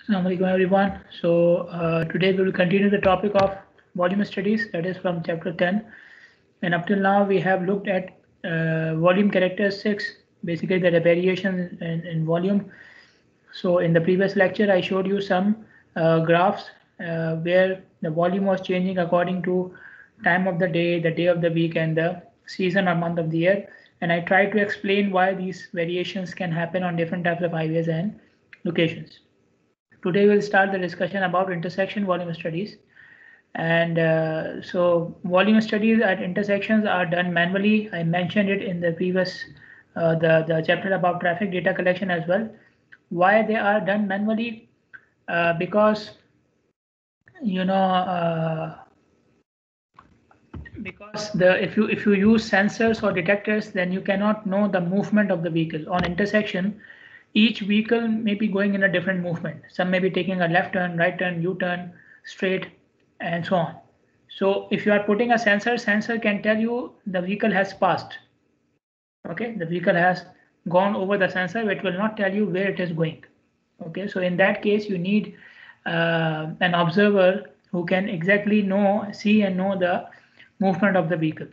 Assalamu alaikum everyone. Today we will continue the topic of volume studies, that is from chapter 10. And up till now we have looked at volume characteristics, basically the variation in volume. So in the previous lecture I showed you some graphs where the volume was changing according to time of the day of the week, and the season or month of the year. And I tried to explain why these variations can happen on different types of highways and locations. Today we'll start the discussion about intersection volume studies. And so volume studies at intersections are done manually. I mentioned it in the previous the chapter about traffic data collection as well. Why they are done manually? Because if you use sensors or detectors, then you cannot know the movement of the vehicle on intersection. Each vehicle may be going in a different movement. Some may be taking a left turn, right turn, U-turn, straight, and so on. So if you are putting a sensor can tell you the vehicle has passed. Okay, the vehicle has gone over the sensor, but it will not tell you where it is going. Okay, so in that case you need an observer who can exactly see and know the movement of the vehicle.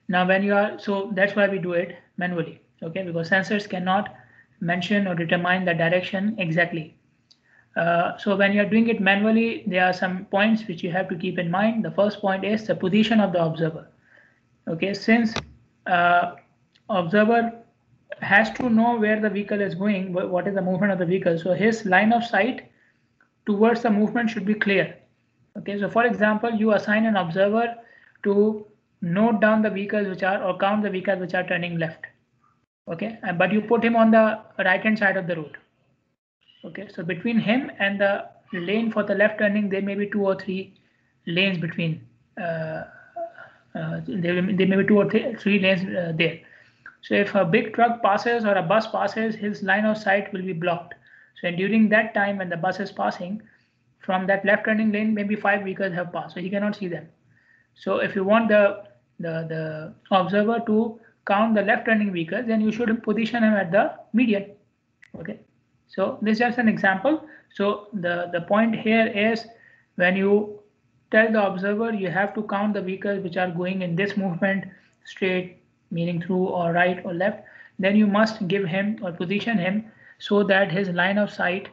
Now when you are, so that's why we do it manually. Okay, because sensors cannot mention or determine the direction exactly. So when you are doing it manually, there are some points which you have to keep in mind. The first point is the position of the observer. Okay, since observer has to know where the vehicle is going, what is the movement of the vehicle, so his line of sight towards the movement should be clear. Okay, so for example, you assign an observer to note down the vehicles which are, or count the vehicles which are turning left. Okay, but you put him on the right hand side of the road. Okay, so between him and the lane for the left turning, there may be 2 or 3 lanes between. There may be 2 or 3 lanes there. So if a big truck passes or a bus passes, his line of sight will be blocked. So during that time when the bus is passing, from that left turning lane, maybe 5 vehicles have passed, so he cannot see them. So if you want the observer to count the left turning vehicles, then you should position him at the median. Okay, so this is just an example. So the point here is, when you tell the observer you have to count the vehicles which are going in this movement, straight, meaning through, or right or left, then you must give him or position him so that his line of sight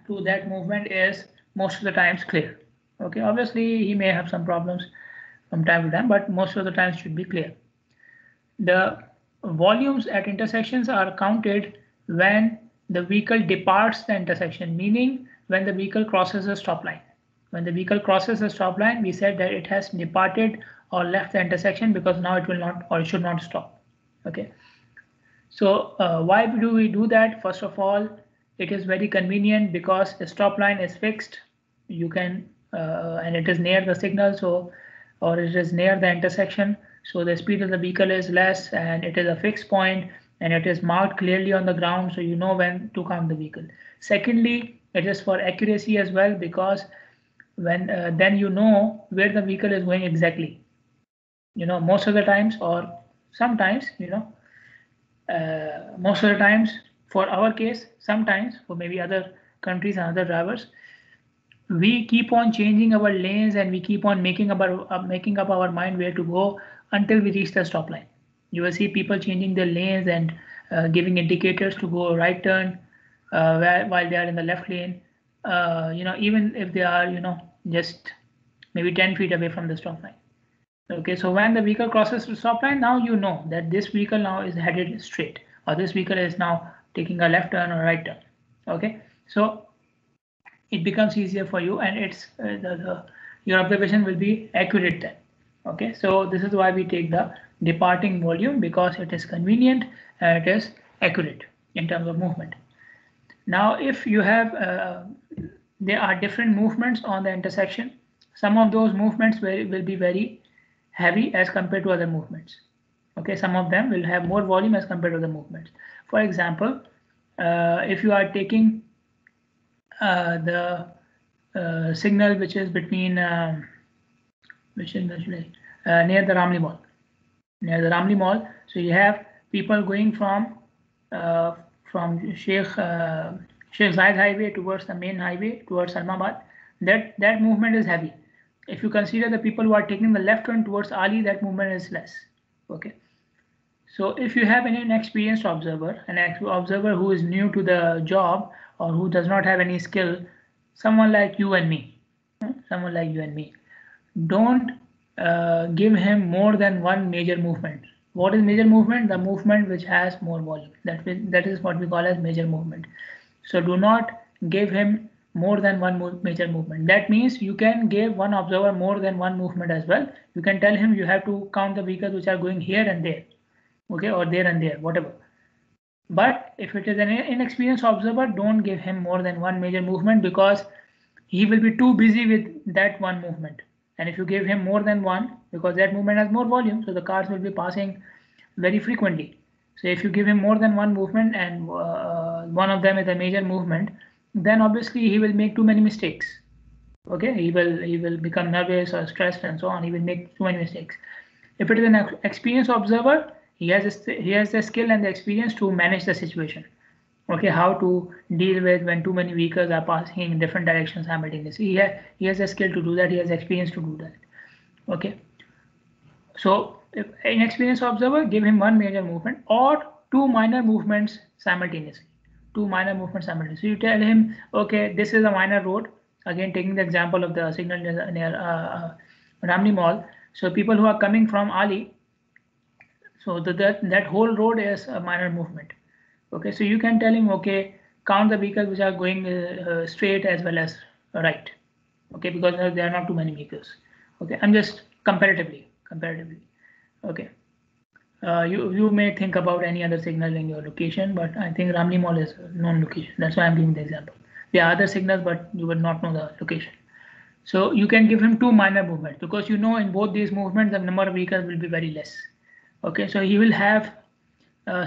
to that movement is most of the times clear. Okay, obviously he may have some problems from time to time, but most of the times should be clear. The volumes at intersections are counted when the vehicle departs the intersection, meaning when the vehicle crosses a stop line. When the vehicle crosses a stop line, we said that it has departed or left the intersection, because now it will not or it should not stop. Okay, so why do we do that? First of all, it is very convenient because the stop line is fixed. You can and it is near the signal, so, or it is near the intersection, so the speed of the vehicle is less, and it is a fixed point, and it is marked clearly on the ground, so you know when to count the vehicle. Secondly, it is for accuracy as well, because when then you know where the vehicle is going exactly. Most of the times, or sometimes, most of the times, for our case, sometimes for maybe other countries and other drivers, we keep on changing our lanes, and we keep on making up our mind where to go until we reach the stop line. You will see people changing their lanes and giving indicators to go right turn while they are in the left lane. Even if they are just maybe 10 feet away from the stop line. Okay, so when the vehicle crosses the stop line, now you know that this vehicle now is headed straight, or this vehicle is now taking a left turn or right turn. Okay, so it becomes easier for you, and it's your observation will be accurate then. Okay, so this is why we take the departing volume, because it is convenient and it is accurate in terms of movement. Now if you have there are different movements on the intersection. Some of those movements will be very heavy as compared to other movements. Okay, some of them will have more volume as compared to the movements. For example, if you are taking the signal which is between near the Ramli Mall. Near the Ramli Mall, so you have people going from Sheikh Sheikh Zayed Highway towards the main highway towards Salmabad, that movement is heavy. If you consider the people who are taking the left turn towards Ali, that movement is less. Okay. So if you have an inexperienced observer, an observer who is new to the job or who does not have any skill, someone like you and me, someone like you and me, don't give him more than one major movement. What is major movement? The movement which has more volume. That is what we call as major movement. So do not give him more than one major movement. That means you can give one observer more than one movement as well. You can tell him you have to count the vehicles which are going here and there, okay, or there and there, whatever. But if it is an inexperienced observer, don't give him more than one major movement, because he will be too busy with that one movement. And if you give him more than one, because that movement has more volume, so the cars will be passing very frequently. So if you give him more than one movement and one of them is a major movement, then obviously he will make too many mistakes. Okay, he will become nervous or stressed and so on. He will make too many mistakes. If it is an experienced observer, he has the skill and the experience to manage the situation. Okay, how to deal with when too many vehicles are passing in different directions simultaneously. He has a skill to do that. He has experience to do that. Okay, so if an experienced observer, give him one major movement or two minor movements simultaneously. Two minor movements simultaneously. So you tell him, okay, this is a minor road. Again, taking the example of the signal near Ramni Mall. So people who are coming from Ali, so that whole road is a minor movement. Okay, so you can tell him, okay, count the vehicles which are going straight as well as right. Okay, because there are not too many vehicles. Okay, I'm just comparatively. Okay, you may think about any other signal in your location, but I think Ramli Mall is a known location. That's why I'm giving the example. There are other signals, but you will not know the location. So you can give him two minor movements, because you know in both these movements the number of vehicles will be very less. Okay, so he will have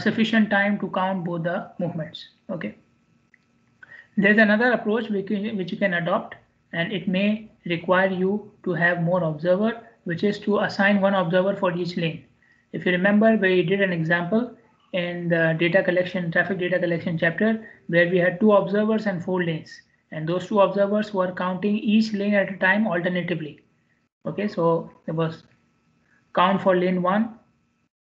sufficient time to count both the movements. Okay, there's another approach which you can adopt, and it may require you to have more observer, which is to assign one observer for each lane. If you remember, we did an example in the traffic data collection chapter, where we had two observers and 4 lanes, and those two observers were counting each lane at a time alternatively. Okay, so there was count for lane 1,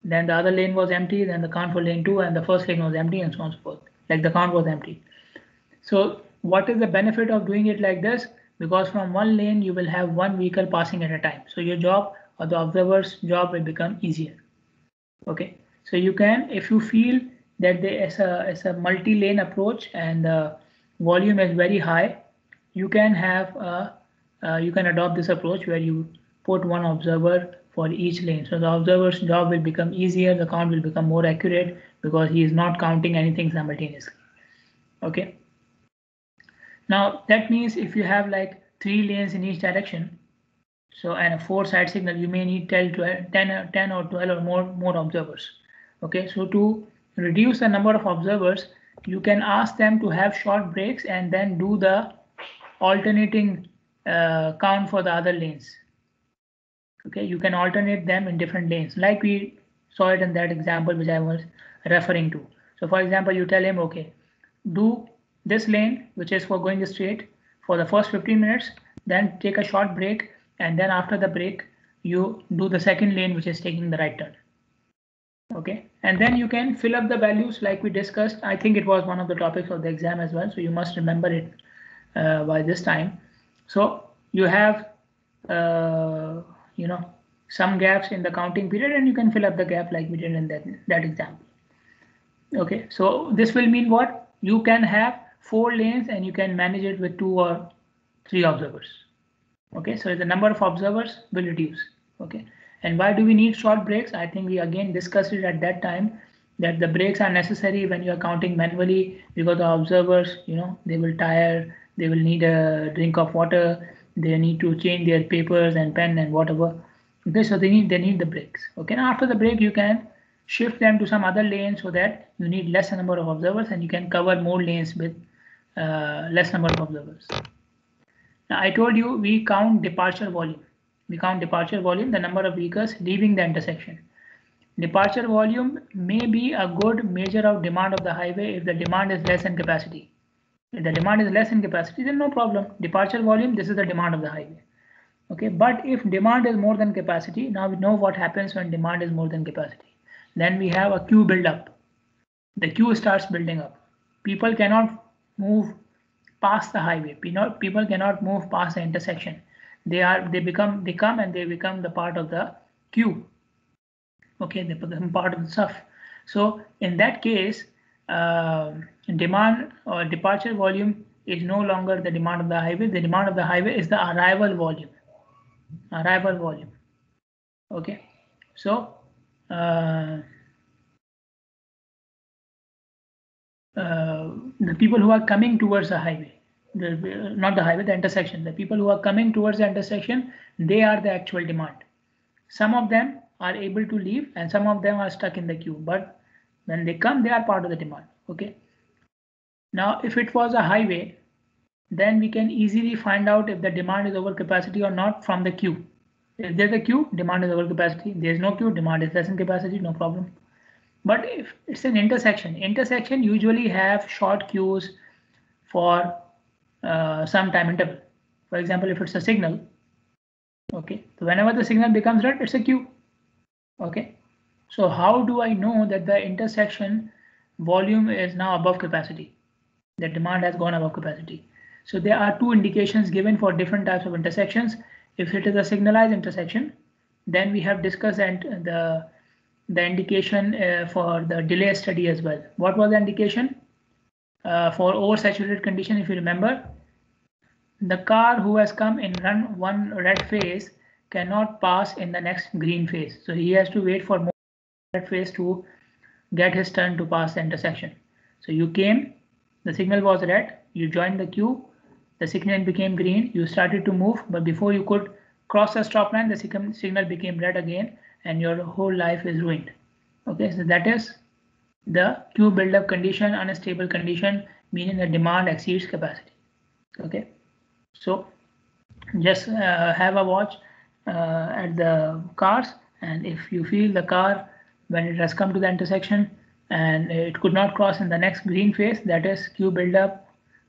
then the other lane was empty, then the count for lane 2, and the first lane was empty, and so on and so forth. Like the count was empty. So what is the benefit of doing it like this? Because from one lane you will have one vehicle passing at a time. So your job, or the observer's job, will become easier. Okay, so you can, if you feel that there is a multi-lane approach and the volume is very high, you can adopt this approach where you put one observer for each lane. So the observer's job will become easier, the count will become more accurate, because he is not counting anything simultaneously. Okay, now that means if you have like 3 lanes in each direction, so and a 4 side signal, you may need 10 or 12 or more observers. Okay, so to reduce the number of observers, you can ask them to have short breaks and then do the alternating count for the other lanes. Okay, you can alternate them in different lanes, like we saw it in that example which I was referring to. So for example, you tell him, okay, do this lane which is for going straight for the first 15 minutes, then take a short break, and then after the break you do the second lane which is taking the right turn. Okay, and then you can fill up the values like we discussed. I think it was one of the topics of the exam as well, so you must remember it by this time. So you have some gaps in the counting period, and you can fill up the gap like we did in that example. Okay, so this will mean what? You can have 4 lanes and you can manage it with 2 or 3 observers. Okay, so the number of observers will reduce. Okay, and why do we need short breaks? I think we again discussed it at that time, that the breaks are necessary when you are counting manually, because the observers, they will tire, they will need a drink of water, they need to change their papers and pen and whatever. Okay, so they need the breaks. Okay, now after the break you can shift them to some other lane, so that you need less number of observers and you can cover more lanes with less number of observers. Now I told you we count departure volume. We count departure volume, the number of vehicles leaving the intersection. Departure volume may be a good measure of demand of the highway if the demand is less than capacity. If the demand is less in capacity, then no problem. Departure volume, this is the demand of the highway. Okay, but if demand is more than capacity, now we know what happens when demand is more than capacity. Then we have a queue build up. The queue starts building up. People cannot move past the highway. People cannot move past the intersection. They come and they become the part of the queue. Okay, they become part of the stuff. So in that case, demand or departure volume is no longer the demand of the highway. The demand of the highway is the arrival volume. Arrival volume. Okay, so the people who are coming towards the highway, not the highway, the intersection, the people who are coming towards the intersection, they are the actual demand. Some of them are able to leave and some of them are stuck in the queue, but when they come, they are part of the demand. Okay, now if it was a highway, then we can easily find out if the demand is over capacity or not from the queue. If there's a queue, demand is over capacity. There's no queue, demand is less than capacity, no problem. But if it's an intersection usually have short queues for some time interval. For example, if it's a signal, okay, so whenever the signal becomes red, it's a queue. Okay, so how do I know that the intersection volume is now above capacity? The demand has gone above capacity. So there are two indications given for different types of intersections. If it is a signalized intersection, then we have discussed the indication for the delay study as well. What was the indication? For oversaturated condition, if you remember, the car who has come in one red phase cannot pass in the next green phase. So he has to wait for more red phase to get his turn to pass the intersection. So you came, the signal was red, you joined the queue, the signal became green, you started to move, but before you could cross the stop line, the signal became red again and your whole life is ruined. Okay, so that is the queue buildup condition, unstable condition, meaning the demand exceeds capacity. Okay, so just have a watch at the cars, and if you feel the car when it has come to the intersection and it could not cross in the next green phase, that is queue buildup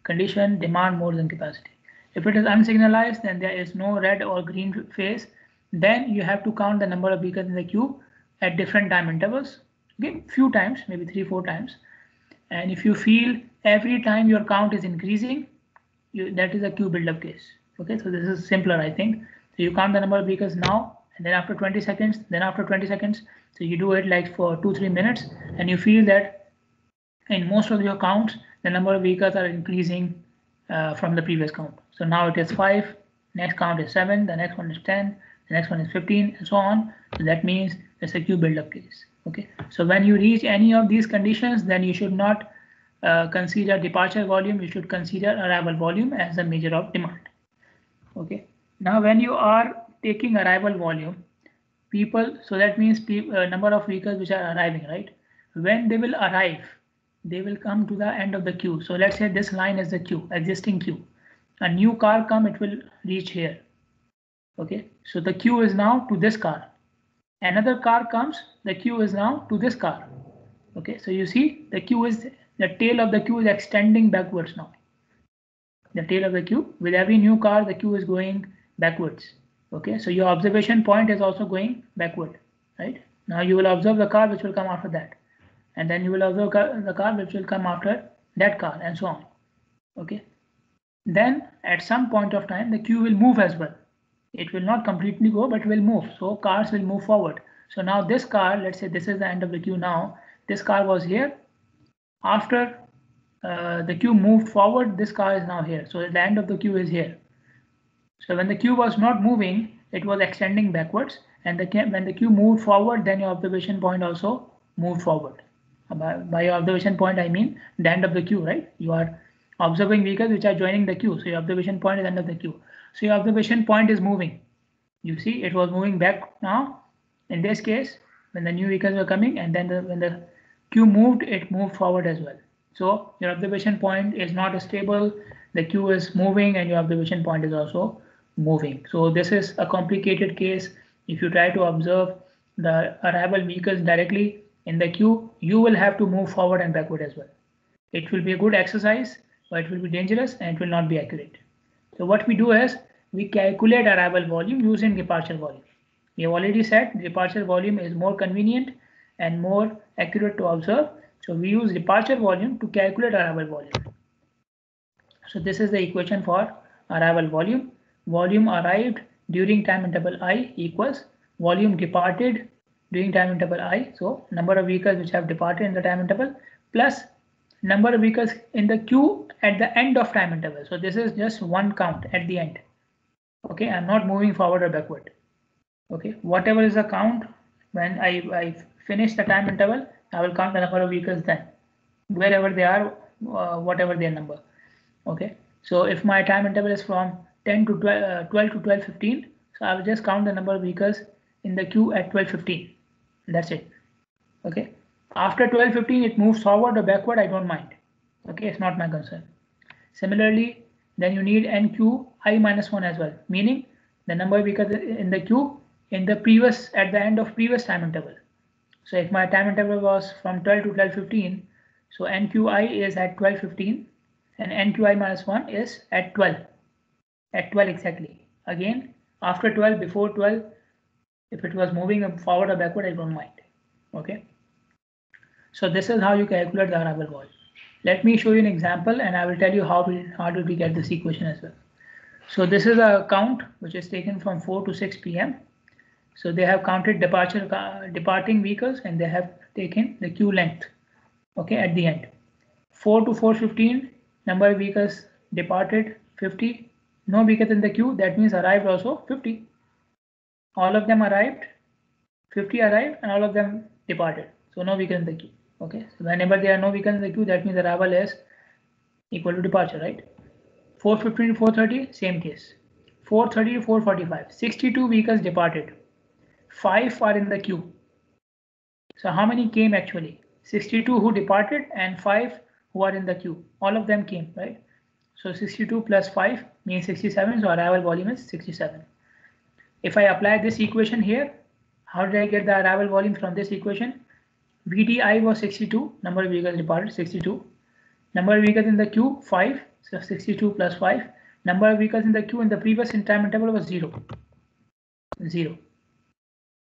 condition, demand more than capacity. If it is unsignalized, then there is no red or green phase, then you have to count the number of vehicles in the queue at different time intervals. Okay, few times, maybe 3-4 times. And if you feel every time your count is increasing, that is a queue buildup case. Okay, so this is simpler, I think. So you count the number of vehicles now, and then after 20 seconds, then after 20 seconds. So you do it like for 2-3 minutes, and you feel that in most of your counts, the number of vehicles are increasing from the previous count. So now it is 5, next count is 7, the next one is 10, the next one is 15, and so on. So that means it's a queue buildup case. Okay, so when you reach any of these conditions, then you should not consider departure volume, you should consider arrival volume as the measure of demand. Okay, now when you are taking arrival volume, people, so that means number of vehicles which are arriving, right? When they will arrive, they will come to the end of the queue. So let's say this line is the queue, existing queue. A new car come, it will reach here. Okay, so the queue is now to this car. Another car comes, the queue is now to this car. Okay, so you see the tail of the queue is extending backwards now. The tail of the queue, with every new car, the queue is going backwards. Okay, so your observation point is also going backward, right? Now you will observe the car which will come after that, and then you will observe the car which will come after that car, and so on. Okay, then at some point of time the queue will move as well. It will not completely go, but will move. So cars will move forward. So now this car, let's say this is the end of the queue now. This car was here. After the queue moved forward, this car is now here. So the end of the queue is here. So when the queue was not moving, it was extending backwards. And when the queue moved forward, then your observation point also moved forward. By your observation point, I mean the end of the queue, right? You are observing vehicles which are joining the queue. So your observation point is end of the queue. So your observation point is moving. You see, it was moving back now. In this case, when the new vehicles were coming, and then when the queue moved, it moved forward as well. So your observation point is not stable. The queue is moving, and your observation point is also moving. So this is a complicated case. If you try to observe the arrival vehicles directly in the queue, you will have to move forward and backward as well. It will be a good exercise or it will be dangerous and it will not be accurate. So what we do is we calculate arrival volume using departure volume. We have already said departure volume is more convenient and more accurate to observe. So we use departure volume to calculate arrival volume. So this is the equation for arrival volume. Volume arrived during time interval I equals volume departed during time interval I. So number of vehicles which have departed in the time interval plus number of vehicles in the queue at the end of time interval. So this is just one count at the end. Okay, I'm not moving forward or backward. Okay, whatever is the count when I finish the time interval, I will count the number of vehicles then, wherever they are, whatever their number. Okay, so if my time interval is from 10 to 12 to 12:15, so I will just count the number of vehicles in the queue at 12:15. That's it. Okay, after 12:15 it moves forward or backward, I don't mind. Okay, it's not my concern. Similarly, then you need NQI-1 as well, meaning the number of vehicles in the queue in the previous at the end of previous time interval. So if my time interval was from 12 to 12:15, so NQI is at 12:15 and NQI-1 is at 12 exactly. Again, after 12, before 12, if it was moving forward or backward, I don't mind. Okay, so this is how you calculate the arrival volume. Let me show you an example and I will tell you how did we get this equation as well. So this is a count which is taken from 4 to 6 p.m. So they have counted departing vehicles and they have taken the queue length. Okay, at the end, 4 to 4:15, number of vehicles departed 50. No vehicles in the queue. That means arrived also 50. All of them arrived. 50 arrived and all of them departed. So no vehicles in the queue. Okay, so whenever there are no vehicles in the queue, that means arrival is equal to departure, right? 4:15 to 4:30, same case. 4:30 to 4:45, 62 vehicles departed. 5 are in the queue. So how many came actually? 62 who departed and 5 who are in the queue. All of them came, right? So 62 plus 5 means 67. So arrival volume is 67. If I apply this equation here, how did I get the arrival volume from this equation? VDI was 62, number of vehicles departed 62. Number of vehicles in the queue 5, so 62 plus 5. Number of vehicles in the queue in the previous time interval was 0.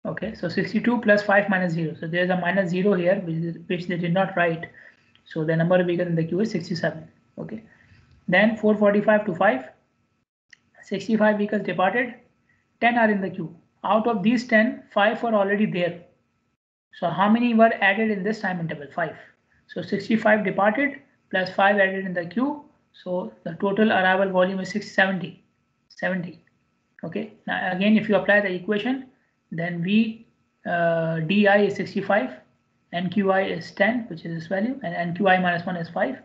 Okay, so 62 plus 5 minus 0. So there's a minus 0 here, which they did not write. So the number of vehicles in the queue is 67. Okay, then 4:45 to 5, 65 vehicles departed, 10 are in the queue. Out of these 10, 5 were already there. So how many were added in this time interval? 5. So 65 departed plus 5 added in the queue. So the total arrival volume is 70. Okay. Now again, if you apply the equation, then DI is 65, NQI is 10, which is this value, and NQI-1 is 5.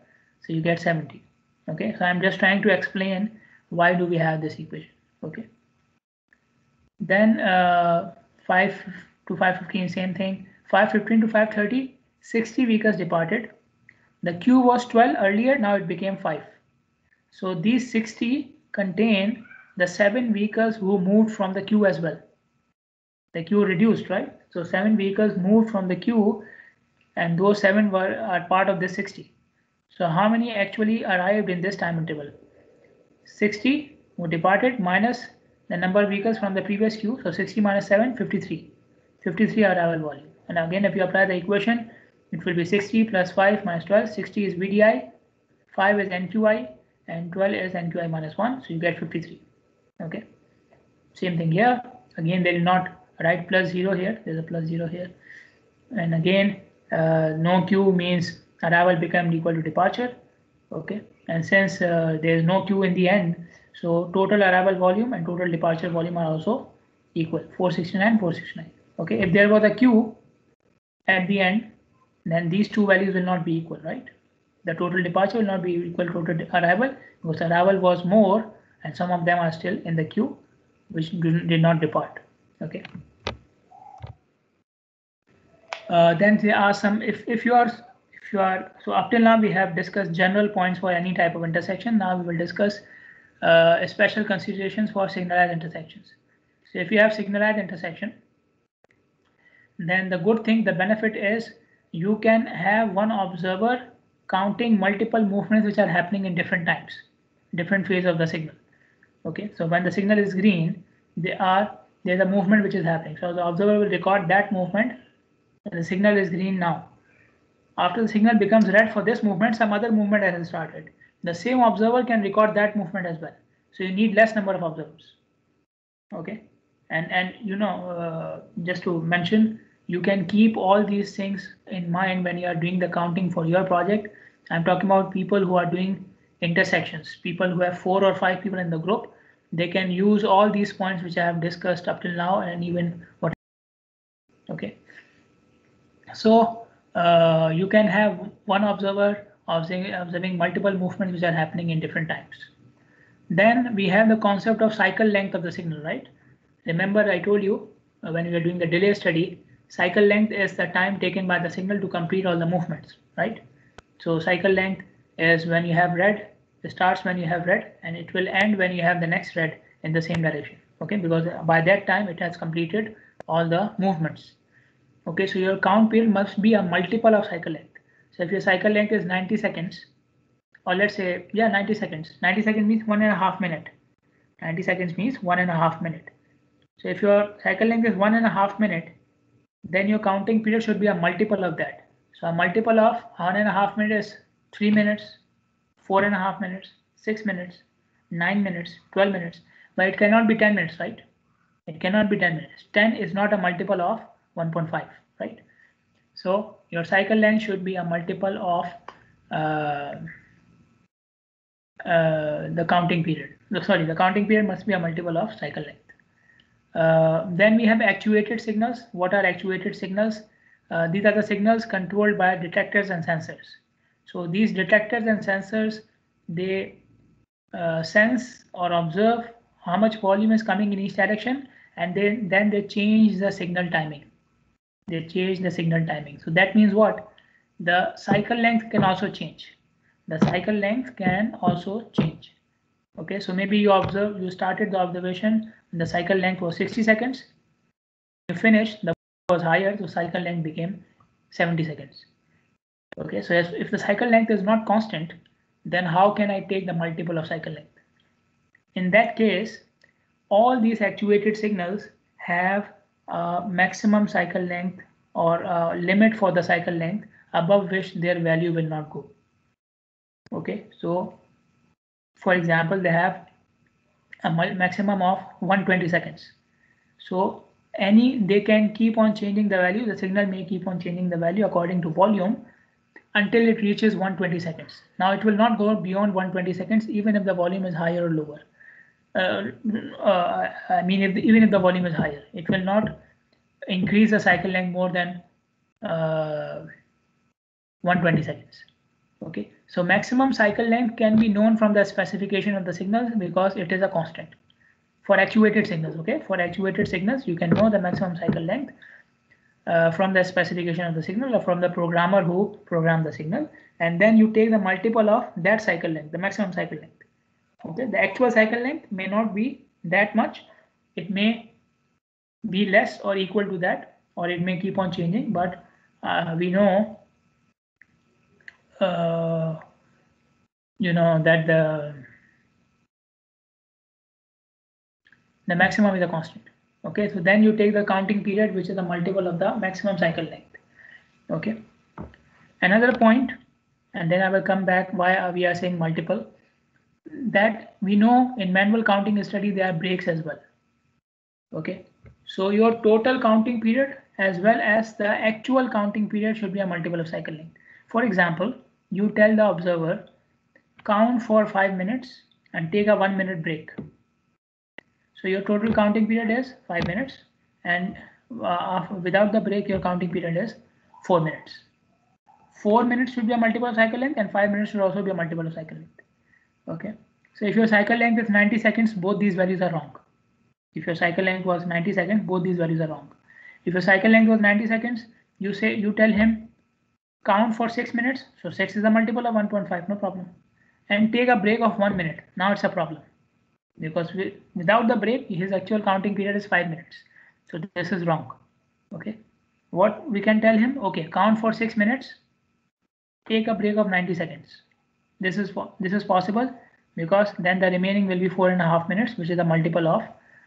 So you get 70. Okay. So I'm just trying to explain why do we have this equation. Okay. Then 5 to 5:15, same thing. 5:15 to 5:30, 60 vehicles departed. The queue was 12 earlier, now it became 5. So these 60 contain the 7 vehicles who moved from the queue as well. The queue reduced, right? So 7 vehicles moved from the queue and those 7 are part of this 60. So how many actually arrived in this time interval? 60 who departed minus the number of vehicles from the previous queue. So 60 minus 7, 53. 53 arrival volume. And again, if you apply the equation, it will be 60 plus 5 minus 12. 60 is VDI, 5 is NQI, and 12 is NQI-1. So you get 53. Okay. Same thing here. Again, they did not write plus 0 here. There's a plus 0 here. And again, no queue means arrival become equal to departure. Okay. And since there is no queue in the end, so total arrival volume and total departure volume are also equal. 469, 469. Okay. If there was a queue at the end, then these two values will not be equal, right? The total departure will not be equal to total arrival because arrival was more and some of them are still in the queue which did not depart. Okay. Then there are some, if you are, so up till now we have discussed general points for any type of intersection. Now we will discuss special considerations for signalized intersections. So if you have signalized intersection, then the good thing, the benefit is you can have one observer counting multiple movements which are happening in different times, different phase of the signal. Okay, so when the signal is green, there's a movement which is happening. So the observer will record that movement. The signal is green now. After the signal becomes red for this movement, some other movement has started. The same observer can record that movement as well. So you need less number of observers. Okay, and just to mention, you can keep all these things in mind when you are doing the counting for your project. I'm talking about people who are doing intersections, people who have 4 or 5 people in the group. They can use all these points which I have discussed up till now, and even what. Okay, so you can have one observer observing multiple movements which are happening in different times. Then we have the concept of cycle length of the signal, right? Remember I told you when we were doing the delay study, cycle length is the time taken by the signal to complete all the movements, right? So cycle length is when you have red, it starts when you have red and it will end when you have the next red in the same direction. Okay, because by that time it has completed all the movements. Okay, so your count period must be a multiple of cycle length. So if your cycle length is 90 seconds, or let's say, yeah, 90 seconds. 90 seconds means 1.5 minutes. 90 seconds means 1.5 minutes. So if your cycle length is 1.5 minutes, then your counting period should be a multiple of that. So a multiple of 1.5 minutes is 3 minutes, 4.5 minutes, 6 minutes, 9 minutes, 12 minutes. But it cannot be 10 minutes, right? It cannot be 10 minutes. 10 is not a multiple of 1.5, right? So your cycle length should be a multiple of the counting period. Sorry, the counting period must be a multiple of cycle length. Then we have actuated signals. What are actuated signals? These are the signals controlled by detectors and sensors. So these detectors and sensors, they sense or observe how much volume is coming in each direction, and then they change the signal timing. They change the signal timing. So that means what? The cycle length can also change. The cycle length can also change. Okay, so maybe you started the observation and the cycle length was 60 seconds. You finished, the was higher, so cycle length became 70 seconds. Okay, so if the cycle length is not constant, then how can I take the multiple of cycle length? In that case, all these actuated signals have a maximum cycle length or a limit for the cycle length above which their value will not go. Okay, so for example, they have a maximum of 120 seconds. So they can keep on changing the value. The signal may keep on changing the value according to volume until it reaches 120 seconds. Now it will not go beyond 120 seconds even if the volume is higher or lower. I mean, even if the volume is higher, it will not increase the cycle length more than 120 seconds. Okay, so maximum cycle length can be known from the specification of the signals because it is a constant for actuated signals. Okay, for actuated signals, you can know the maximum cycle length from the specification of the signal or from the programmer who programmed the signal, and then you take the multiple of that cycle length, the maximum cycle length. Okay, the actual cycle length may not be that much. It may be less or equal to that, or it may keep on changing, but we know that the maximum is a constant. Okay, so then you take the counting period, which is a multiple of the maximum cycle length. Okay, another point, and then I will come back why we are saying multiple, that we know in manual counting study there are breaks as well. Okay, so your total counting period as well as the actual counting period should be a multiple of cycle length. For example, you tell the observer count for 5 minutes and take a 1 minute break. So your total counting period is 5 minutes, and without the break your counting period is 4 minutes. 4 minutes should be a multiple of cycle length and 5 minutes should also be a multiple of cycle length. Okay, so if your cycle length is 90 seconds, both these values are wrong. If your cycle length was 90 seconds, both these values are wrong. If your cycle length was 90 seconds, you tell him count for 6 minutes. So 6 is a multiple of 1.5, no problem. And take a break of 1 minute. Now it's a problem because without the break, his actual counting period is 5 minutes. So this is wrong. Okay, what we can tell him? Okay, count for 6 minutes. take a break of 90 seconds. This is possible because then the remaining will be 4.5 minutes, which is a multiple of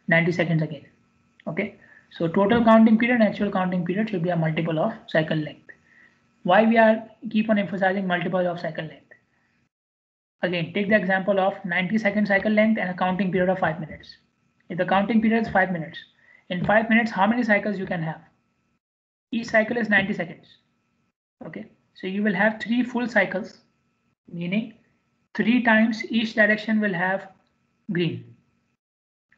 90 seconds again. Okay, so total counting period and actual counting period should be a multiple of cycle length. Why we are keep on emphasizing multiple of cycle length? Again, take the example of 90-second cycle length and a counting period of 5 minutes. If the counting period is 5 minutes, in 5 minutes, how many cycles you can have? Each cycle is 90 seconds. Okay, so you will have 3 full cycles, meaning 3 times each direction will have green.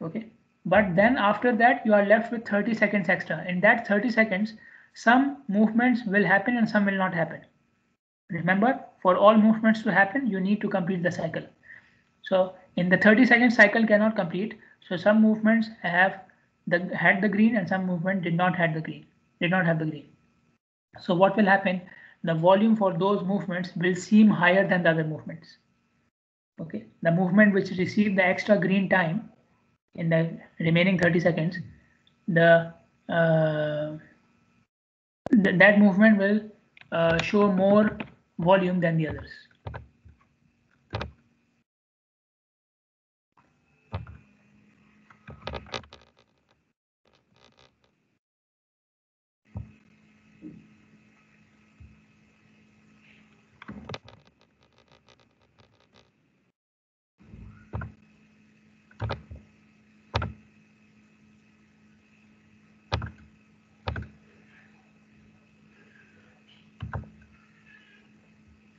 Okay, but then after that you are left with 30 seconds extra. In that 30 seconds, some movements will happen and some will not happen. Remember, for all movements to happen, you need to complete the cycle. So in the 30-second cycle cannot complete. So some movements had the green and some movement did not have the green. So what will happen? The volume for those movements will seem higher than the other movements. Okay, the movement which received the extra green time in the remaining 30 seconds, that movement will show more volume than the others.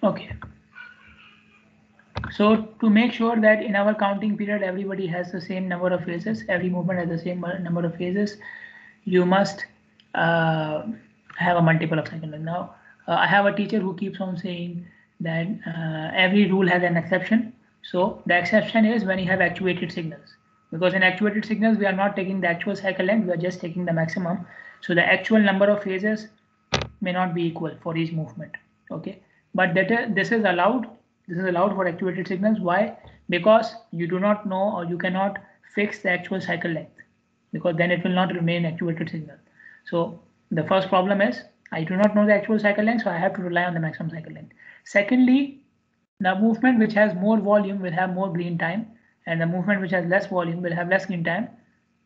Okay, so to make sure that in our counting period everybody has the same number of phases, every movement has the same number of phases, you must have a multiple of cycle length. Now I have a teacher who keeps on saying that every rule has an exception. So the exception is when you have actuated signals, because in actuated signals we are not taking the actual cycle length, we are just taking the maximum. So the actual number of phases may not be equal for each movement. Okay, but this is allowed. This is allowed for actuated signals. Why? Because you do not know or you cannot fix the actual cycle length, because then it will not remain actuated signal. So the first problem is I do not know the actual cycle length, so I have to rely on the maximum cycle length. Secondly, the movement which has more volume will have more green time, and the movement which has less volume will have less green time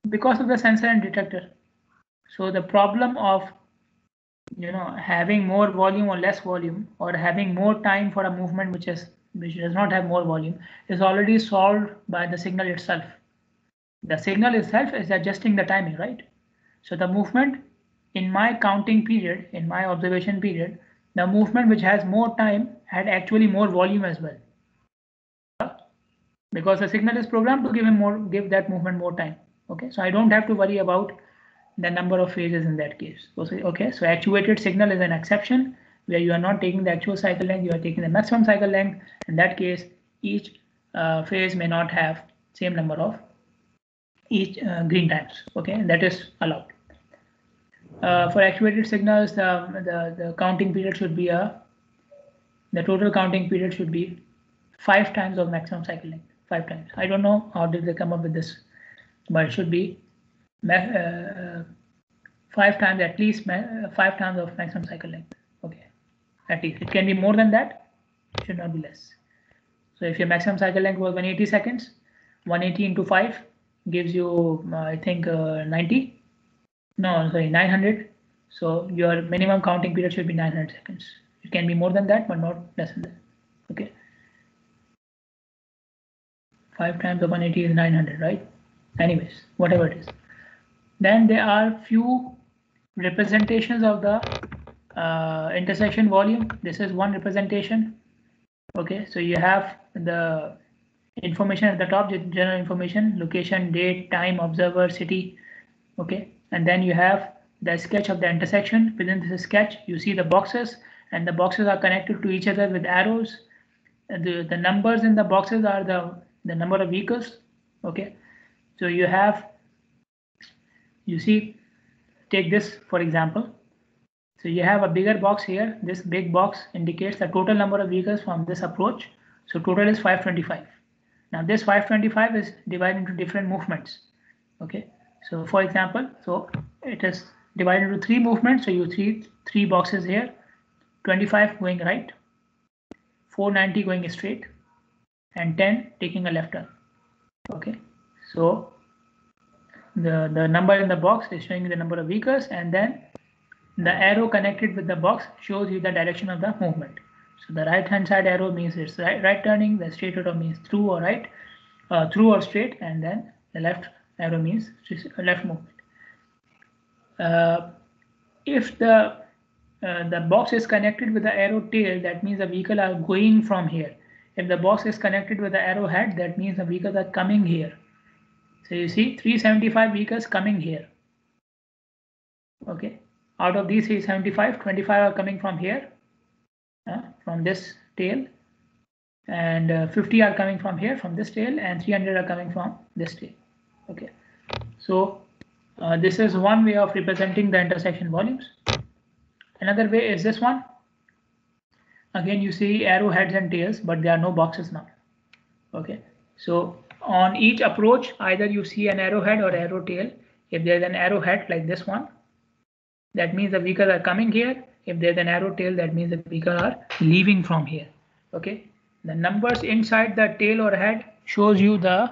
because of the sensor and detector. So the problem of having more volume or less volume, or having more time for a movement which does not have more volume, is already solved by the signal itself. The signal itself is adjusting the timing, right? So the movement in my counting period, in my observation period, the movement which has more time had actually more volume as well, because the signal is programmed to give that movement more time. Okay, so I don't have to worry about the number of phases in that case. Okay, so actuated signal is an exception where you are not taking the actual cycle length, you are taking the maximum cycle length. In that case, each phase may not have same number of each green times. Okay, and that is allowed. For actuated signals, the counting period should be the total counting period should be 5 times of maximum cycle length. 5 times. I don't know how did they come up with this, but it should be 5 times, at least 5 times of maximum cycle length. Okay, at least it can be more than that, it should not be less. So if your maximum cycle length was 180 seconds, 180 into 5 gives you I think 900. So your minimum counting period should be 900 seconds. It can be more than that, but not less than that. Okay, 5 times of 180 is 900, right? Anyways, whatever it is. Then there are few representations of the intersection volume. This is one representation. Okay, so you have the information at the top, general information, location, date, time, observer, city. Okay, and then you have the sketch of the intersection. Within this sketch, you see the boxes, and the boxes are connected to each other with arrows. The numbers in the boxes are the number of vehicles. Okay, so you see, take this for example. So you have a bigger box here. This big box indicates the total number of vehicles from this approach. So total is 525. Now this 525 is divided into different movements. Okay, so for example, so it is divided into 3 movements. So you see 3 boxes here, 25 going right, 490 going straight, and 10 taking a left turn. Okay, so the number in the box is showing you the number of vehicles, and then the arrow connected with the box shows you the direction of the movement. So the right hand side arrow means it's right turning, the straight arrow means through or right, through or straight, and then the left arrow means left movement. If the box is connected with the arrow tail, that means the vehicle are going from here. If the box is connected with the arrow head, that means the vehicles are coming here. So you see 375 vehicles coming here. Okay, out of these 375, 25 are coming from here, from this tail, and 50 are coming from here, from this tail, and 300 are coming from this tail. Okay, so this is one way of representing the intersection volumes. Another way is this one. Again, you see arrow heads and tails, but there are no boxes now. Okay, so on each approach, either you see an arrowhead or arrow tail. If there's an arrowhead like this one, that means the vehicles are coming here. If there's an arrow tail, that means the vehicles are leaving from here. Okay, the numbers inside the tail or head shows you the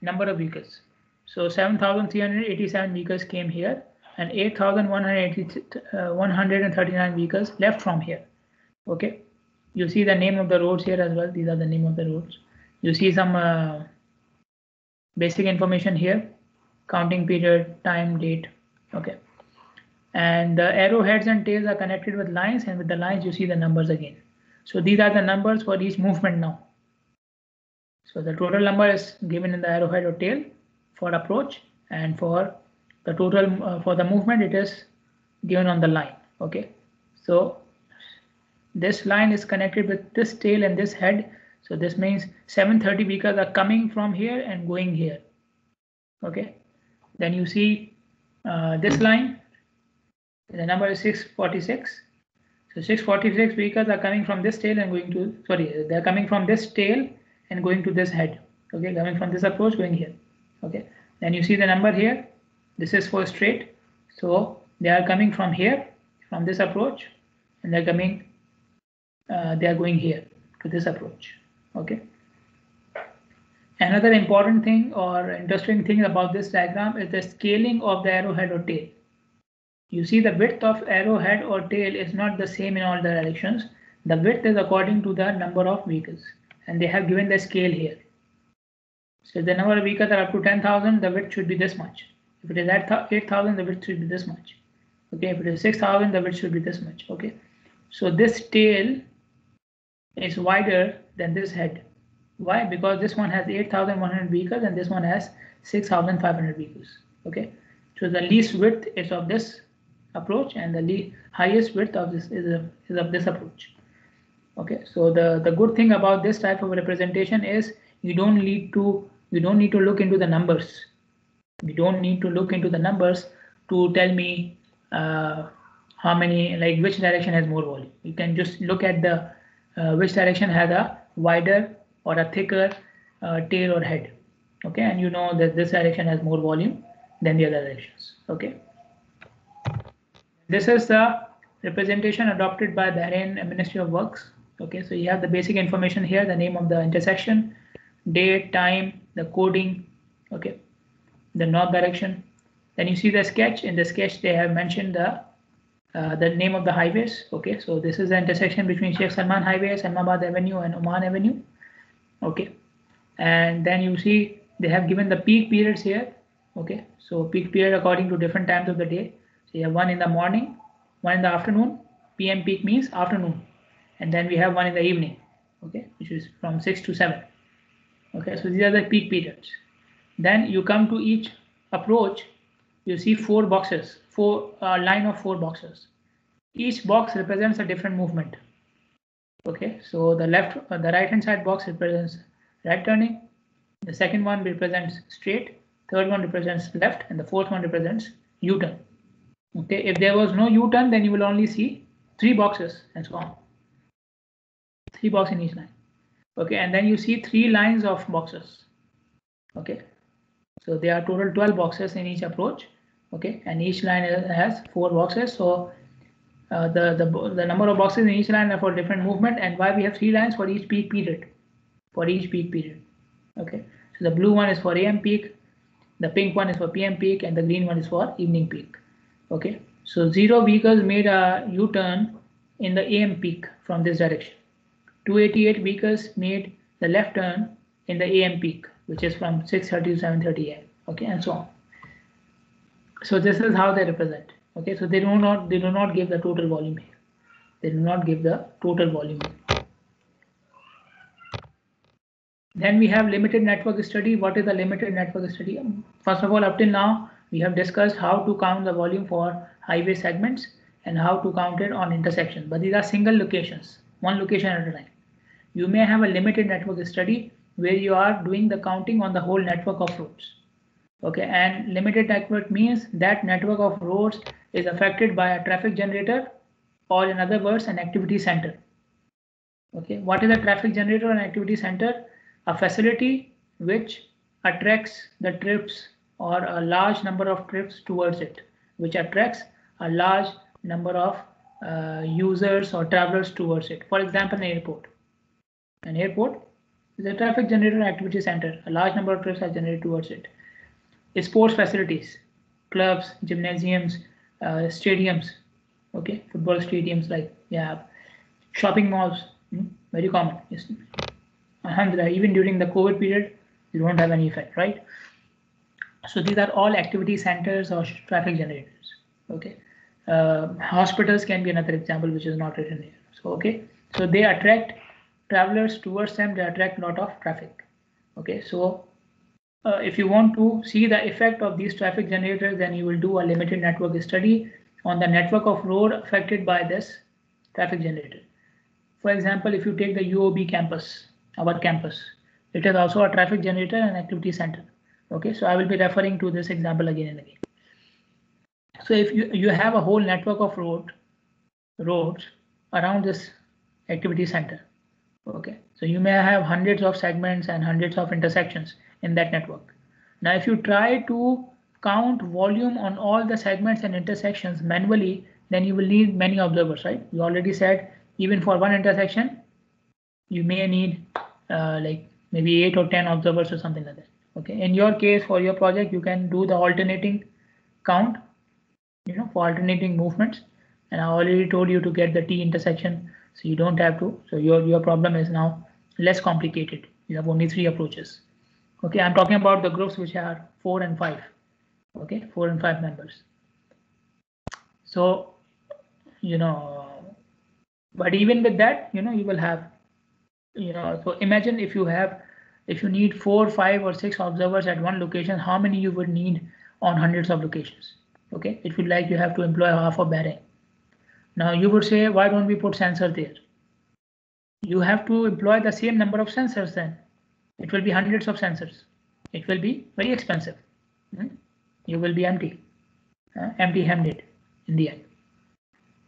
number of vehicles. So 7,387 vehicles came here, and 8,139 vehicles left from here. Okay, you see the name of the roads here as well. These are the name of the roads. You see some basic information here, counting period, time, date. Okay, and the arrowheads and tails are connected with lines, and with the lines you see the numbers again. So these are the numbers for each movement now. So the total number is given in the arrowhead or tail for approach, and for the total for the movement it is given on the line. Okay, so this line is connected with this tail and this head. So this means 730 vehicles are coming from here and going here. Okay, then you see this line, the number is 646. So 646 vehicles are coming from this tail and going to, sorry, they're coming from this tail and going to this head. Okay, coming from this approach going here. Okay, then you see the number here. This is for straight. So they are coming from here, from this approach, and they're coming, they are going here to this approach. Okay. Another important thing or interesting thing about this diagram is the scaling of the arrowhead or tail. You see the width of arrowhead or tail is not the same in all the directions. The width is according to the number of vehicles, and they have given the scale here. So if the number of vehicles are up to 10,000, the width should be this much. If it is at 8,000, the width should be this much. Okay, if it is 6,000, the width should be this much. Okay, so this tail is wider than this head. Why? Because this one has 8,100 vehicles and this one has 6,500 vehicles. Okay, so the least width is of this approach, and the highest width of this is of this approach. Okay, so the good thing about this type of representation is you don't need to look into the numbers. You don't need to look into the numbers to tell me how many, like which direction has more volume. You can just look at the which direction has a wider or a thicker tail or head. Okay, and you know that this direction has more volume than the other directions. Okay, this is the representation adopted by Bahrain Ministry of Works. Okay, so you have the basic information here, the name of the intersection, date, time, the coding, okay, the north direction. Then you see the sketch. In the sketch they have mentioned the name of the highways. Okay, so this is the intersection between Sheikh Salman Highway, Salmanabad Avenue and Oman Avenue. Okay, and then you see they have given the peak periods here. Okay, so peak period according to different times of the day. So you have one in the morning, one in the afternoon. PM peak means afternoon, and then we have one in the evening. Okay, which is from 6 to 7. Okay, so these are the peak periods. Then you come to each approach, you see 4 boxes, line of 4 boxes. Each box represents a different movement. Okay, so the right hand side box represents right turning, the second one represents straight, third one represents left, and the fourth one represents U-turn. Okay, if there was no U-turn, then you will only see 3 boxes and so on. 3 boxes in each line. Okay, and then you see 3 lines of boxes. Okay, so there are total 12 boxes in each approach. Okay, and each line has 4 boxes. So the number of boxes in each line are for different movement, and why we have 3 lines for each peak period. Okay, so the blue one is for AM peak, the pink one is for PM peak, and the green one is for evening peak. Okay, so 0 vehicles made a U-turn in the AM peak from this direction. 288 vehicles made the left turn in the AM peak, which is from 6:30 to 7:30 AM. Okay, and so on. So this is how they represent. Okay, so they do not give the total volume here. They do not give the total volume here. Then we have limited network study. What is the limited network study? First of all, up till now, we have discussed how to count the volume for highway segments and how to count it on intersections. But these are single locations, one location at a time. You may have a limited network study where you are doing the counting on the whole network of roads. Okay, and limited network means that network of roads is affected by a traffic generator, or in other words, an activity center. Okay, what is a traffic generator or an activity center? A facility which attracts the trips or a large number of trips towards it, which attracts a large number of users or travelers towards it. For example, an airport. An airport is a traffic generator and activity center. A large number of trips are generated towards it. Sports facilities, clubs, gymnasiums, stadiums. Okay, football stadiums, like shopping malls, very common. Yes. Alhamdulillah, even during the COVID period, you don't have any effect, right? So these are all activity centers or traffic generators. Okay, hospitals can be another example, which is not written here. So okay, so they attract travelers towards them. They attract a lot of traffic. Okay, so if you want to see the effect of these traffic generators, then you will do a limited network study on the network of road affected by this traffic generator. For example, if you take the UOB campus, our campus, it is also a traffic generator and activity center. Okay, so I will be referring to this example again and again. So if you have a whole network of roads around this activity center. Okay, so you may have hundreds of segments and hundreds of intersections in that network. Now, if you try to count volume on all the segments and intersections manually, then you will need many observers, right? You already said even for one intersection, you may need like maybe 8 or 10 observers or something like that. Okay, in your case, for your project, you can do the alternating count, for alternating movements. And I already told you to get the T intersection, so you don't have to. So your problem is now less complicated. You have only 3 approaches. Okay, I'm talking about the groups which are 4 and 5. Okay, 4 and 5 members. So, but even with that, you will have, so imagine if you need 4, 5, or 6 observers at one location, how many you would need on hundreds of locations. Okay, it would like you have to employ half a bearing. Now you would say, why don't we put sensor there? You have to employ the same number of sensors then. It will be hundreds of sensors. It will be very expensive. You will be empty-handed in the end.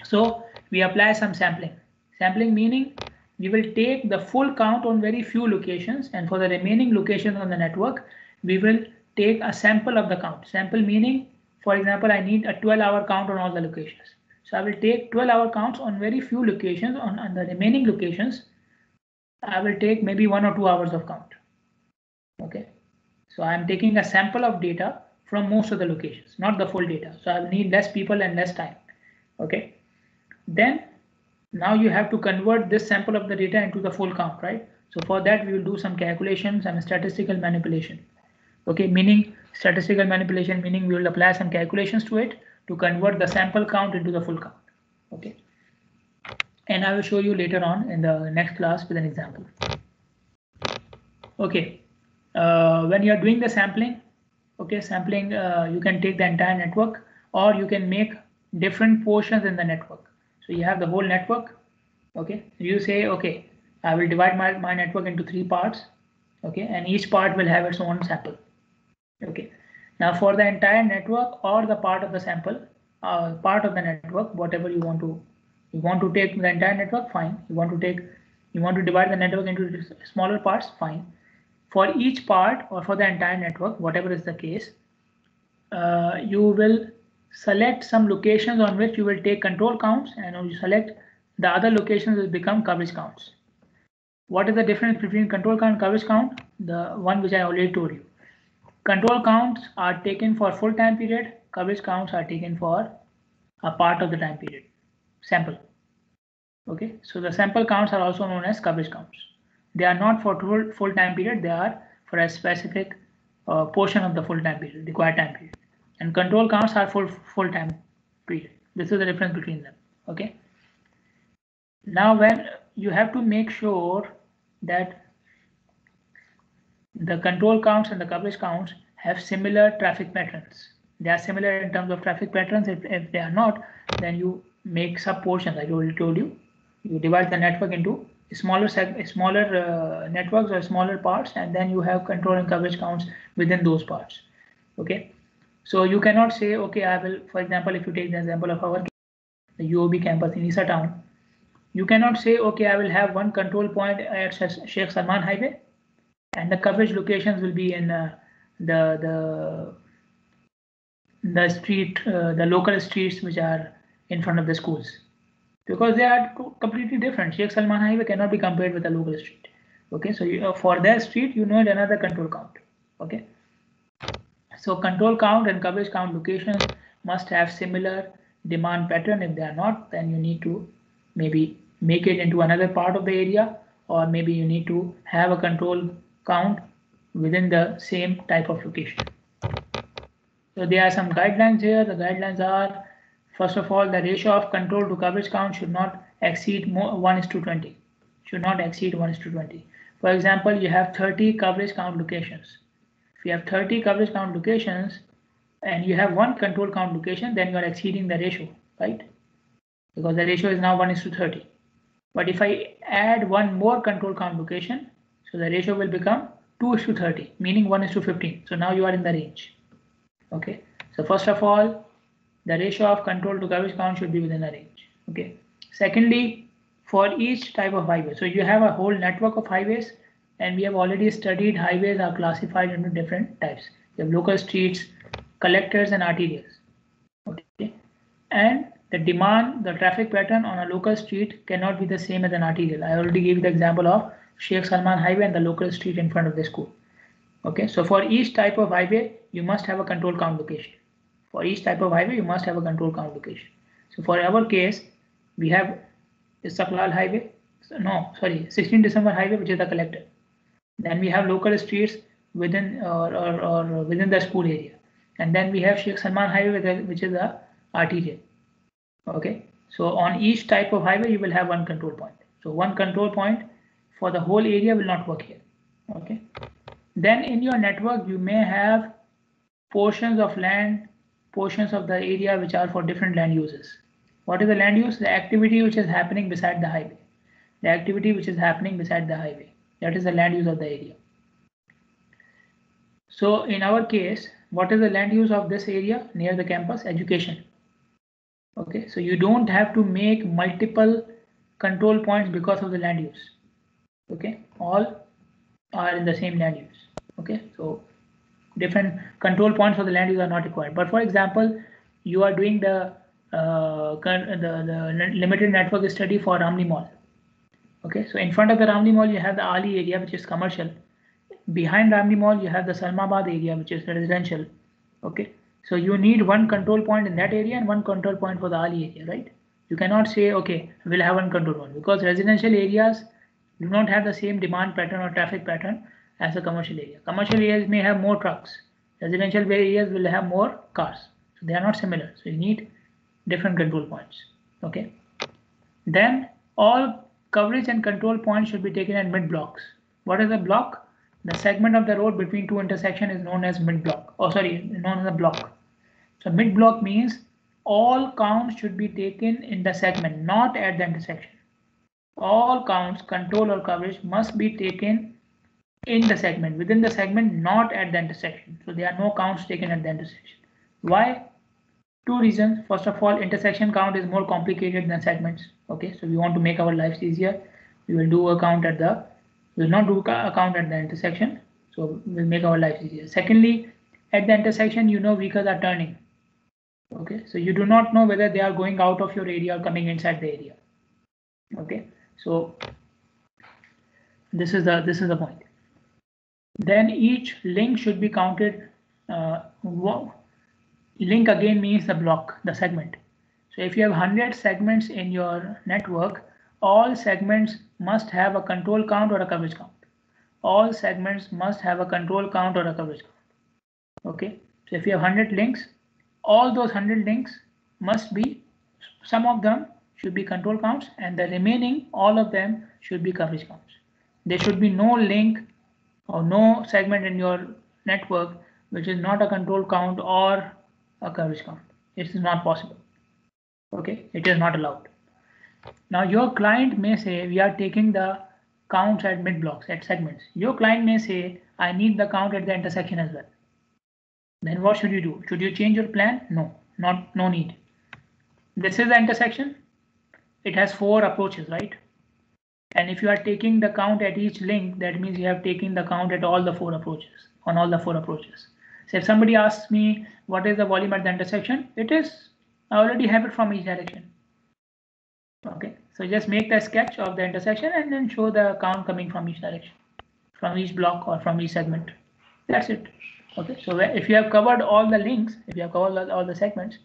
So we apply some sampling. Sampling meaning we will take the full count on very few locations, and for the remaining locations on the network, we will take a sample of the count. Sample meaning, for example, I need a 12-hour count on all the locations. So I will take 12-hour counts on very few locations. On the remaining locations, I will take maybe 1 or 2 hours of count. Okay, so I'm taking a sample of data from most of the locations, not the full data. So I will need less people and less time. Okay, then now you have to convert this sample of the data into the full count, right? So for that, we will do some calculations and statistical manipulation. Okay, meaning statistical manipulation, meaning we will apply some calculations to it to convert the sample count into the full count. Okay, and I will show you later on in the next class with an example. Okay, when you are doing the sampling, okay, sampling, you can take the entire network, or you can make different portions in the network. So you have the whole network. Okay, you say, okay, I will divide my network into 3 parts. Okay, and each part will have its own sample. Okay, now for the entire network or the part of the sample, part of the network, whatever you want to take the entire network, fine. You want to divide the network into smaller parts, fine. For each part or for the entire network, whatever is the case, you will select some locations on which you will take control counts, and when you select the other locations will become coverage counts. What is the difference between control count and coverage count? The one which I already told you. Control counts are taken for full time period, coverage counts are taken for a part of the time period, sample. Okay, so the sample counts are also known as coverage counts. They are not for full time period, they are for a specific portion of the full time period, required time period. And control counts are full time period. This is the difference between them. Okay. Now when you have to make sure that the control counts and the coverage counts have similar traffic patterns. They are similar in terms of traffic patterns. If they are not, then you make sub portions. I already told you. You divide the network into smaller networks or smaller parts, and then you have control and coverage counts within those parts. Okay. So you cannot say, okay, I will, for example, if you take the example of our the UOB campus in Isa town, you cannot say, okay, I will have one control point at Sheikh Salman Highway, and the coverage locations will be in the street, the local streets which are in front of the schools, because they are completely different. Sheikh Salman Highway cannot be compared with a local street. Okay, so for that street you need another control count. Okay, so control count and coverage count locations must have similar demand pattern. If they are not, then you need to maybe make it into another part of the area, or maybe you need to have a control count within the same type of location. So there are some guidelines here. The guidelines are, first of all, the ratio of control to coverage count should not exceed 1:20. Should not exceed 1:20. For example, you have 30 coverage count locations. If you have 30 coverage count locations and you have one control count location, then you are exceeding the ratio, right? Because the ratio is now 1:30. But if I add one more control count location, so the ratio will become 2:30, meaning 1:15. So now you are in the range. Okay. So first of all, the ratio of control to coverage count should be within a range. Okay. Secondly, for each type of highway, so you have a whole network of highways, and we have already studied highways are classified into different types. You have local streets, collectors, and arterials. Okay. And the demand, the traffic pattern on a local street cannot be the same as an arterial. I already gave the example of Sheikh Salman Highway and the local street in front of the school. Okay, so for each type of highway, you must have a control count location. For each type of highway, you must have a control count location. So for our case, we have Istiqlal Highway, 16 December Highway, which is the collector. Then we have local streets within or within the school area, and then we have Sheikh Salman Highway, which is the arterial. Okay, so on each type of highway, you will have one control point. So one control point for the whole area will not work here. Okay. Then in your network, you may have portions of land, portions of the area which are for different land uses. What is the land use? The activity which is happening beside the highway. The activity which is happening beside the highway. That is the land use of the area. So in our case, what is the land use of this area near the campus? Education. Okay, so you don't have to make multiple control points because of the land use. Okay, all are in the same land use. Okay, so different control points for the land use are not required. But for example, you are doing the limited network study for Ramli Mall. Okay, so in front of the Ramli Mall, you have the Ali area, which is commercial. Behind Ramli Mall, you have the Salmabad area, which is residential. Okay, so you need one control point in that area and one control point for the Ali area, right? You cannot say, okay, we'll have one control point, because residential areas do not have the same demand pattern or traffic pattern as a commercial area. Commercial areas may have more trucks. Residential areas will have more cars. So they are not similar. So you need different control points. Okay. Then all coverage and control points should be taken at mid blocks. What is a block? The segment of the road between two intersections is known as mid block. Known as a block. So mid block means all counts should be taken in the segment, not at the intersection. All counts, control or coverage, must be taken in the segment, within the segment, not at the intersection. So there are no counts taken at the intersection. Why? Two reasons. First of all, intersection count is more complicated than segments. Okay, so we want to make our lives easier. We will do a count at the, we will not do a count at the intersection. So we'll make our lives easier. Secondly, at the intersection, vehicles are turning. Okay, so you do not know whether they are going out of your area or coming inside the area. Okay, so this is the point. Then each link should be counted. Link again means the block, the segment. So if you have 100 segments in your network, all segments must have a control count or a coverage count. All segments must have a control count or a coverage count. Okay, so if you have 100 links, all those 100 links must be, some of them should be control counts and the remaining all of them should be coverage counts. There should be no link or no segment in your network which is not a control count or a coverage count. It is not possible. Okay, it is not allowed. Now your client may say we are taking the counts at mid blocks, at segments. Your client may say I need the count at the intersection as well. Then what should you do? Should you change your plan? No, no need. This is the intersection. It has 4 approaches, right? And if you are taking the count at each link, that means you have taken the count at all the 4 approaches, on all the 4 approaches. So if somebody asks me what is the volume at the intersection, it is, I already have it from each direction. Okay, so just make the sketch of the intersection and then show the count coming from each direction, from each block or from each segment. That's it. Okay, so if you have covered all the links, if you have covered all the segments,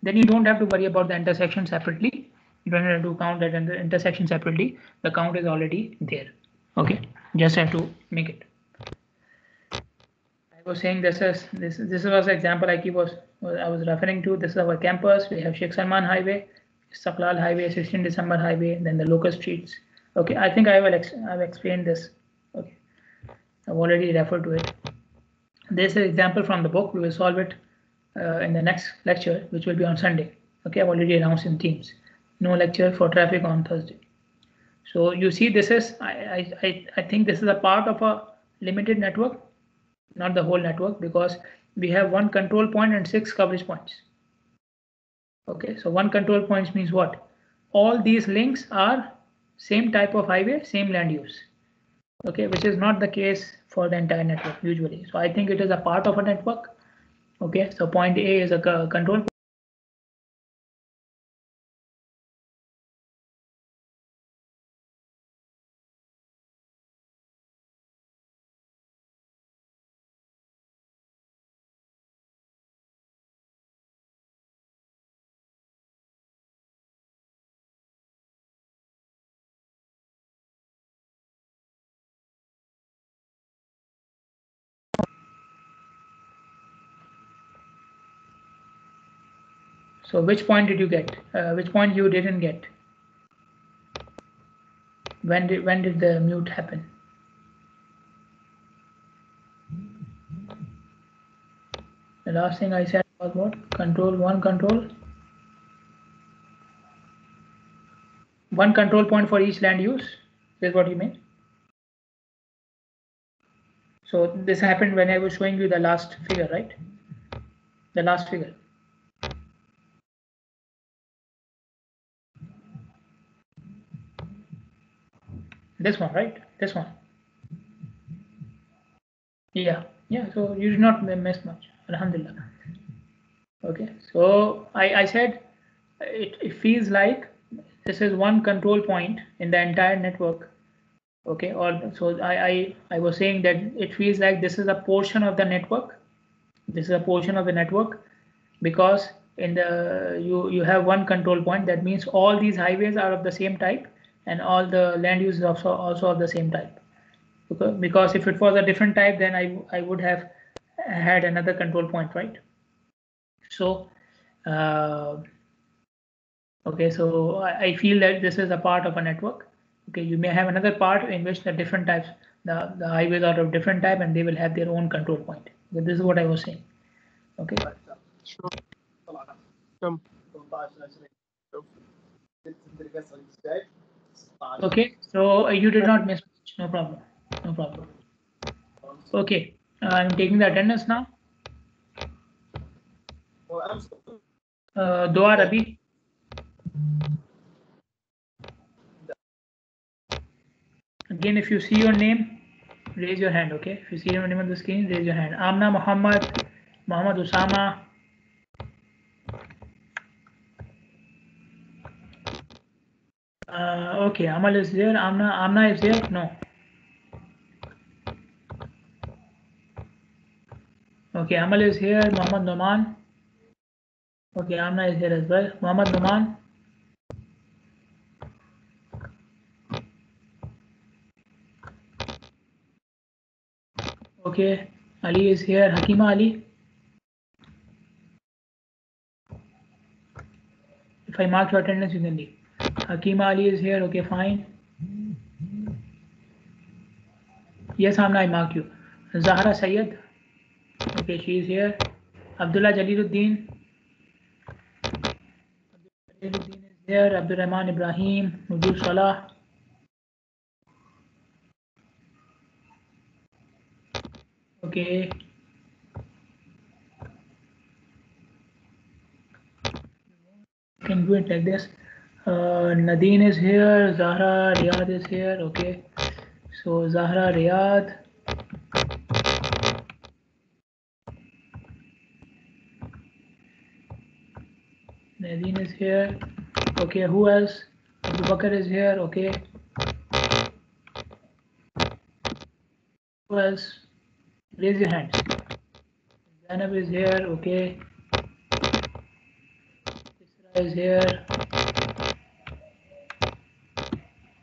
then you don't have to worry about the intersection separately. You don't have to count that in the intersection separately. The count is already there. Okay, just have to make it. I was saying this was the example I was referring to. This is our campus. We have Sheikh Salman Highway, Saklal Highway, 16 December Highway, then the local streets. Okay, I think I've explained this. Okay, I've already referred to it. This is an example from the book. We will solve it in the next lecture, which will be on Sunday. Okay, I've already announced in Teams. No lecture for traffic on Thursday. So you see, this is I think this is a part of a limited network, not the whole network, because we have 1 control point and 6 coverage points. Okay, so 1 control points means what? All these links are same type of highway, same land use. Okay, which is not the case for the entire network usually. So I think it is a part of a network. Okay, so point A is a control. So which point did you get? Which point you didn't get? When did the mute happen? The last thing I said was what? Control 1 control. 1 control point for each land use. Is what you mean? So this happened when I was showing you the last figure, right? The last figure. This one, right? This one. Yeah. So you did not miss much. Alhamdulillah. Okay. So I said it feels like this is 1 control point in the entire network. Okay. Or so I was saying that it feels like this is a portion of the network. This is a portion of the network because in the you have 1 control point. That means all these highways are of the same type and all the land use is also of the same type. Because if it was a different type, then I would have had another control point, right? So okay, so I feel that this is a part of a network. Okay, you may have another part in which the different types, the highways are of different type and they will have their own control point. So this is what I was saying. Okay. Okay, so you did not miss much. No problem. No problem. Okay, I'm taking the attendance now. Dua Rabi. Again, if you see your name, raise your hand. Okay, if you see your name on the screen, raise your hand. Amna Muhammad, Muhammad Usama, Okay, Amal is there. Amna is there. No. Okay, Amal is here. Muhammad Noman. Okay, Amna is here as well. Muhammad Noman. Okay, Ali is here. Hakima Ali. If I mark your attendance, you can leave. Hakima Ali is here. Okay, fine. Yes, Amna, I marked you. Zahra Sayyed. Okay, she is here. Abdullah Jaliluddin. Jaliluddin is here. Abdul Rahman Ibrahim. Mujib Salah. Okay. You can do it like this. Nadine is here. Zahra Riyad is here. Okay. So Zahra Riyad. Nadine is here. Okay, who else? Abu Bakr is here. Okay. Who else? Raise your hands. Zainab is here. Okay. Isra is here.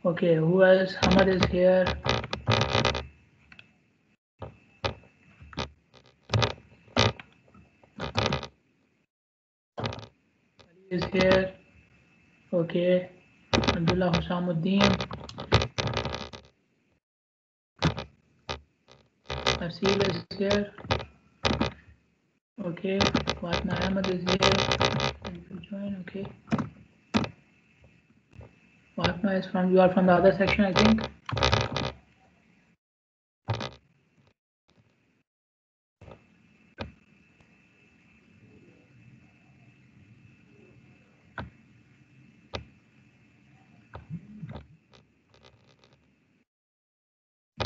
Okay, who else? Hamad is here. Ali is here. Okay. Abdullah Husamuddin. Asil is here. Okay. Fatma Ahmed is here. Join. Okay. Fatma is from, you are from the other section, I think.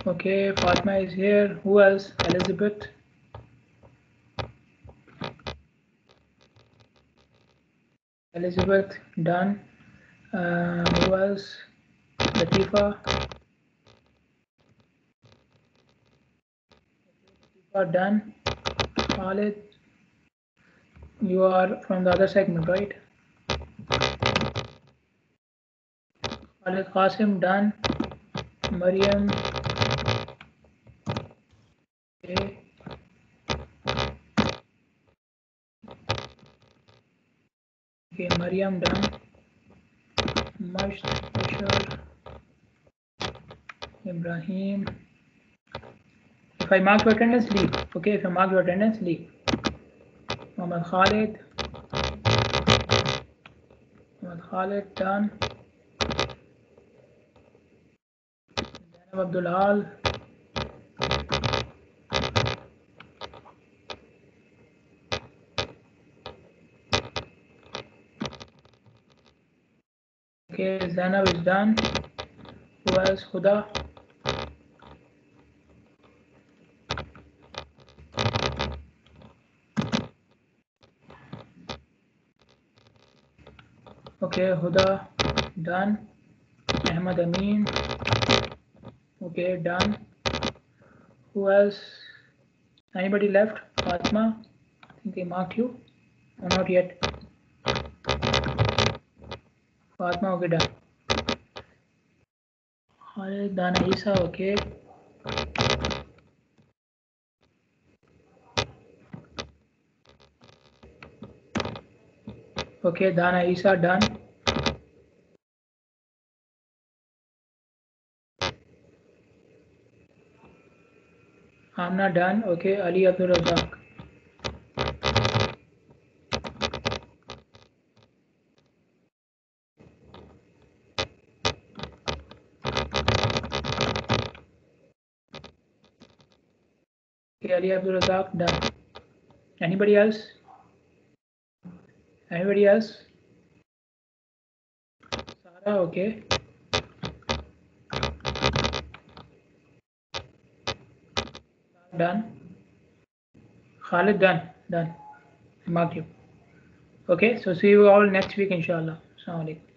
Okay, Fatma is here. Who else? Elizabeth. Elizabeth, done. Who else? Latifa. Latifa, done. Khalid, you are from the other segment, right? Khalid Qasim, done. Maryam. Okay. Okay, Maryam, done. Masht, Bashar, Ibrahim. If I mark your attendance, leave. Okay, if I mark your attendance, leave. Muhammad Khalid. Muhammad Khalid, done. Zainab Abdul Al. Okay, Zainab is done. Who else? Huda. Okay, Huda, done. Ahmad Amin. Okay, done. Who else? Anybody left? Fatma? I think they marked you. Or not yet? Fatma, okay, done. Khalid, Dana Isa, okay. Okay, Dana Isa, done. Amna, done. Okay, Ali Abdul Razak. Okay, Ali Abdul Razak, done. Anybody else? Anybody else? Sarah, okay. Done. Khalid, done. Done. I marked you. Okay, so see you all next week, inshallah. Assalamu alaikum.